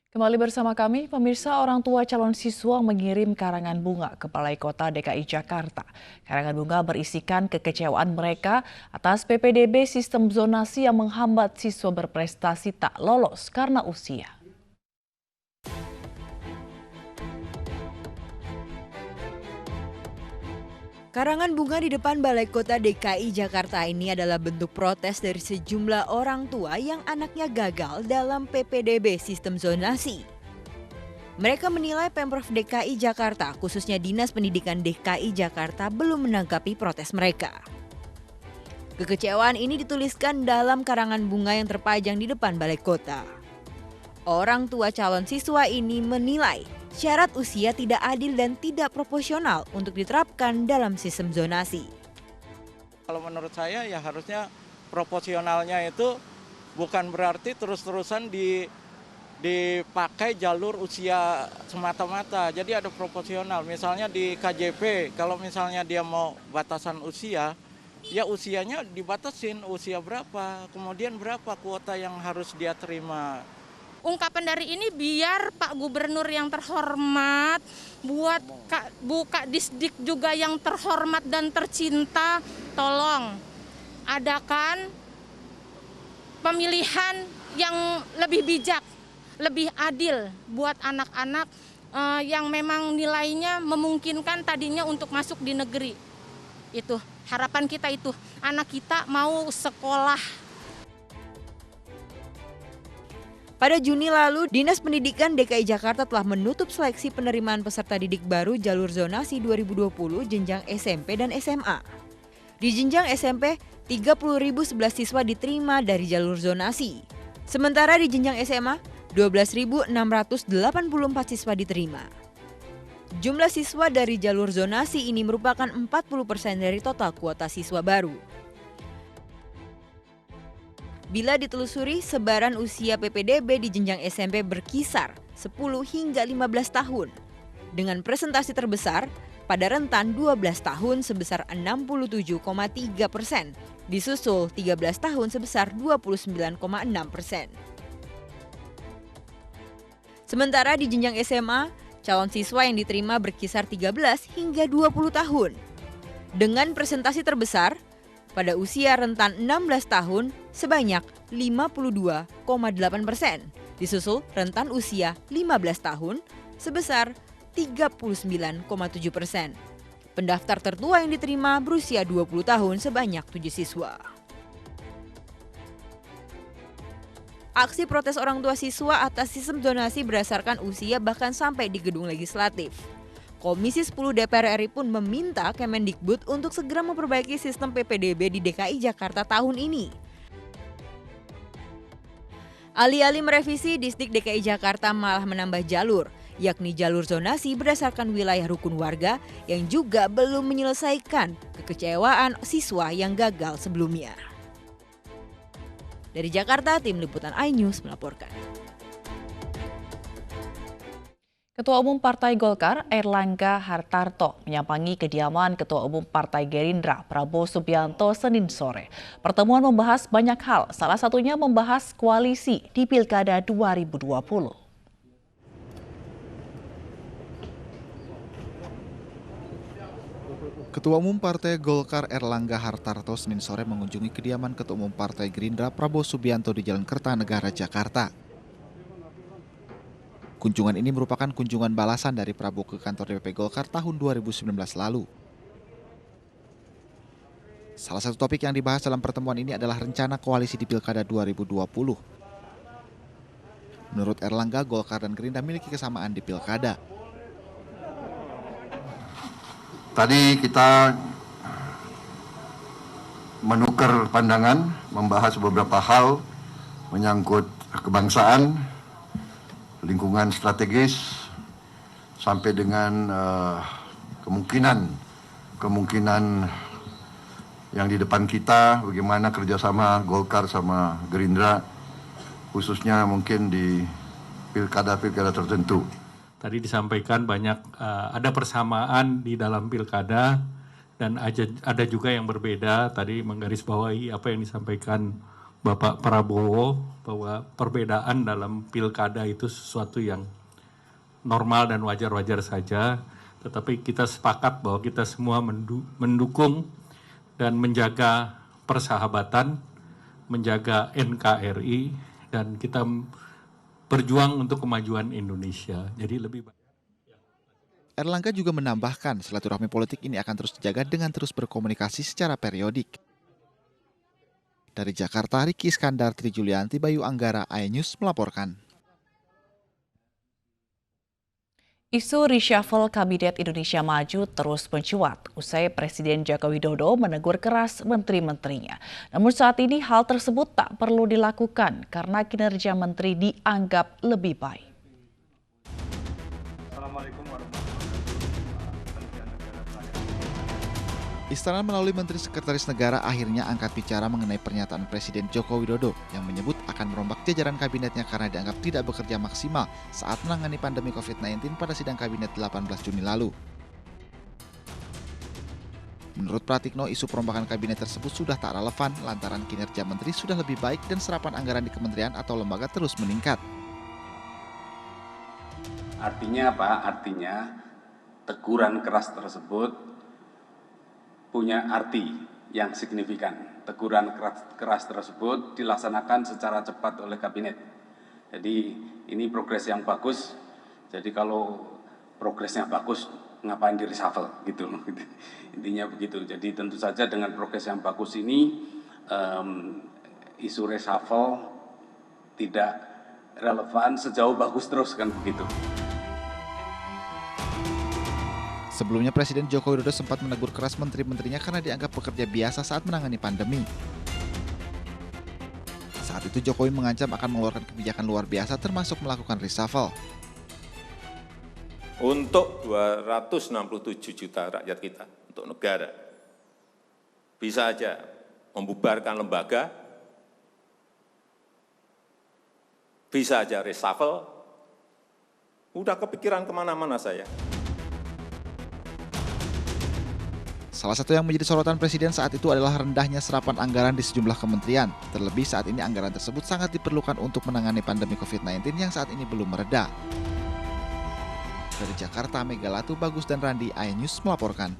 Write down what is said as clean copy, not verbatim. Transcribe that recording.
Kembali bersama kami, pemirsa. Orang tua calon siswa mengirim karangan bunga ke Balai Kota DKI Jakarta. Karangan bunga berisikan kekecewaan mereka atas PPDB sistem zonasi yang menghambat siswa berprestasi tak lolos karena usia. Karangan bunga di depan Balai Kota DKI Jakarta ini adalah bentuk protes dari sejumlah orang tua yang anaknya gagal dalam PPDB sistem zonasi. Mereka menilai Pemprov DKI Jakarta, khususnya Dinas Pendidikan DKI Jakarta, belum menanggapi protes mereka. Kekecewaan ini dituliskan dalam karangan bunga yang terpajang di depan Balai Kota. Orang tua calon siswa ini menilai syarat usia tidak adil dan tidak proporsional untuk diterapkan dalam sistem zonasi. Kalau menurut saya ya harusnya proporsionalnya itu bukan berarti terus-terusan dipakai jalur usia semata-mata. Jadi ada proporsional. Misalnya di KJP, kalau misalnya dia mau batasan usia, ya usianya dibatasin usia berapa, kemudian berapa kuota yang harus dia terima. Ungkapan dari ini biar Pak Gubernur yang terhormat, buat Bu Kadisdik juga yang terhormat dan tercinta, tolong adakan pemilihan yang lebih bijak, lebih adil buat anak-anak yang memang nilainya memungkinkan tadinya untuk masuk di negeri. Itu harapan kita, itu anak kita mau sekolah. Pada Juni lalu, Dinas Pendidikan DKI Jakarta telah menutup seleksi penerimaan peserta didik baru jalur zonasi 2020 jenjang SMP dan SMA. Di jenjang SMP, 30.011 siswa diterima dari jalur zonasi. Sementara di jenjang SMA, 12.684 siswa diterima. Jumlah siswa dari jalur zonasi ini merupakan 40% dari total kuota siswa baru. Bila ditelusuri, sebaran usia PPDB di jenjang SMP berkisar 10 hingga 15 tahun. Dengan presentasi terbesar pada rentan 12 tahun sebesar 67,3%, disusul 13 tahun sebesar 29,6%. Sementara di jenjang SMA, calon siswa yang diterima berkisar 13 hingga 20 tahun. Dengan presentasi terbesar, pada usia rentan 16 tahun sebanyak 52,8%, disusul rentan usia 15 tahun sebesar 39,7%. Pendaftar tertua yang diterima berusia 20 tahun sebanyak 7 siswa. Aksi protes orang tua siswa atas sistem zonasi berdasarkan usia bahkan sampai di gedung legislatif. Komisi 10 DPR RI pun meminta Kemendikbud untuk segera memperbaiki sistem PPDB di DKI Jakarta tahun ini. Alih-alih merevisi, Disdik DKI Jakarta malah menambah jalur, yakni jalur zonasi berdasarkan wilayah rukun warga yang juga belum menyelesaikan kekecewaan siswa yang gagal sebelumnya. Dari Jakarta, tim liputan iNews melaporkan. Ketua Umum Partai Golkar, Airlangga Hartarto, menyambangi kediaman Ketua Umum Partai Gerindra, Prabowo Subianto, Senin sore. Pertemuan membahas banyak hal, salah satunya membahas koalisi di Pilkada 2020. Ketua Umum Partai Golkar Airlangga Hartarto Senin sore mengunjungi kediaman Ketua Umum Partai Gerindra Prabowo Subianto di Jalan Kertanegara, Jakarta. Kunjungan ini merupakan kunjungan balasan dari Prabowo ke kantor DPP Golkar tahun 2019 lalu. Salah satu topik yang dibahas dalam pertemuan ini adalah rencana koalisi di Pilkada 2020. Menurut Airlangga, Golkar dan Gerindra memiliki kesamaan di Pilkada. Tadi kita menukar pandangan, membahas beberapa hal menyangkut kebangsaan, lingkungan strategis, sampai dengan kemungkinan yang di depan kita, bagaimana kerjasama Golkar sama Gerindra, khususnya mungkin di pilkada-pilkada tertentu. Tadi disampaikan banyak ada persamaan di dalam pilkada dan ada juga yang berbeda. Tadi menggarisbawahi apa yang disampaikan Bapak Prabowo bahwa perbedaan dalam pilkada itu sesuatu yang normal dan wajar-wajar saja, tetapi kita sepakat bahwa kita semua mendukung dan menjaga persahabatan, menjaga NKRI, dan kita berjuang untuk kemajuan Indonesia. Jadi lebih baik. Erlangga juga menambahkan silaturahmi politik ini akan terus dijaga dengan terus berkomunikasi secara periodik. Dari Jakarta, Riki Iskandar, Tri Julianti, Bayu Anggara, iNews melaporkan. Isu reshuffle Kabinet Indonesia Maju terus mencuat usai Presiden Joko Widodo menegur keras menteri-menterinya. Namun saat ini hal tersebut tak perlu dilakukan karena kinerja menteri dianggap lebih baik. Istana melalui Menteri Sekretaris Negara akhirnya angkat bicara mengenai pernyataan Presiden Joko Widodo yang menyebut akan merombak jajaran kabinetnya karena dianggap tidak bekerja maksimal saat menangani pandemi COVID-19 pada sidang kabinet 18 Juni lalu. Menurut Pratikno, isu perombakan kabinet tersebut sudah tak relevan lantaran kinerja menteri sudah lebih baik dan serapan anggaran di kementerian atau lembaga terus meningkat. Artinya apa? Artinya teguran keras tersebut punya arti yang signifikan. Teguran keras tersebut dilaksanakan secara cepat oleh kabinet. Jadi ini progres yang bagus. Jadi kalau progresnya bagus, ngapain di reshuffle gitu. Intinya begitu. Jadi tentu saja dengan progres yang bagus ini isu reshuffle tidak relevan sejauh bagus terus kan begitu. Sebelumnya Presiden Joko Widodo sempat menegur keras menteri-menterinya karena dianggap bekerja biasa saat menangani pandemi. Saat itu Jokowi mengancam akan mengeluarkan kebijakan luar biasa termasuk melakukan reshuffle. Untuk 267 juta rakyat kita, untuk negara, bisa aja membubarkan lembaga, bisa aja reshuffle, udah kepikiran kemana-mana saya. Salah satu yang menjadi sorotan Presiden saat itu adalah rendahnya serapan anggaran di sejumlah kementerian. Terlebih saat ini anggaran tersebut sangat diperlukan untuk menangani pandemi COVID-19 yang saat ini belum mereda. Dari Jakarta, Megalatu, Bagus dan Randi, iNews melaporkan.